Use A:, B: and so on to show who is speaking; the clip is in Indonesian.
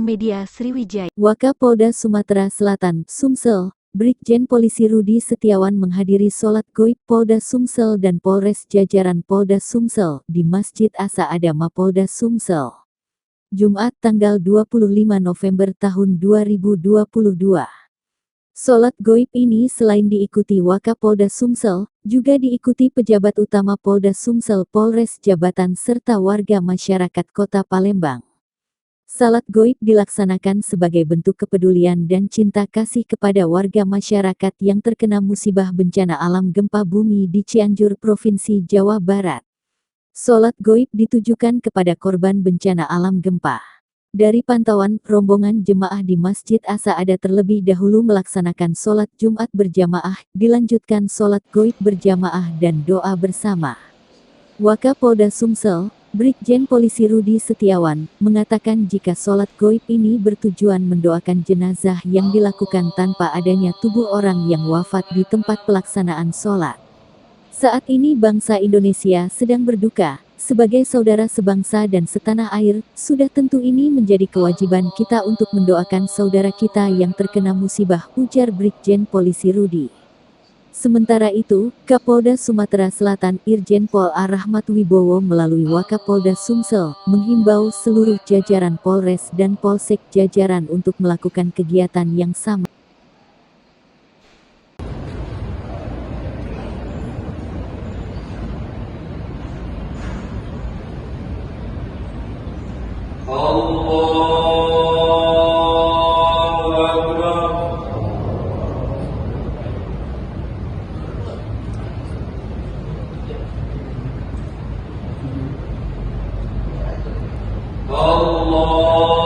A: Media Sriwijaya.
B: Wakapolda Sumatera Selatan, Sumsel, Brigjen Polisi Rudi Setiawan menghadiri sholat goib Polda Sumsel dan Polres jajaran Polda Sumsel di Masjid Asa Ada Mapolda Sumsel. Jumat tanggal 25 November tahun 2022. Sholat goib ini selain diikuti Wakapolda Sumsel, juga diikuti pejabat utama Polda Sumsel, Polres jabatan serta warga masyarakat Kota Palembang. Salat goib dilaksanakan sebagai bentuk kepedulian dan cinta kasih kepada warga masyarakat yang terkena musibah bencana alam gempa bumi di Cianjur, Provinsi Jawa Barat. Salat goib ditujukan kepada korban bencana alam gempa. Dari pantauan, rombongan jemaah di Masjid Asa Ada terlebih dahulu melaksanakan sholat Jumat berjamaah, dilanjutkan sholat goib berjamaah dan doa bersama. Wakapolda Sumsel, Brigjen Polisi Rudi Setiawan, mengatakan jika sholat goib ini bertujuan mendoakan jenazah yang dilakukan tanpa adanya tubuh orang yang wafat di tempat pelaksanaan sholat. Saat ini bangsa Indonesia sedang berduka, sebagai saudara sebangsa dan setanah air, sudah tentu ini menjadi kewajiban kita untuk mendoakan saudara kita yang terkena musibah, ujar Brigjen Polisi Rudi. Sementara itu, Kapolda Sumatera Selatan Irjen Pol A. Rahmat Wibowo melalui Wakapolda Sumsel, menghimbau seluruh jajaran Polres dan Polsek jajaran untuk melakukan kegiatan yang sama.
C: Allah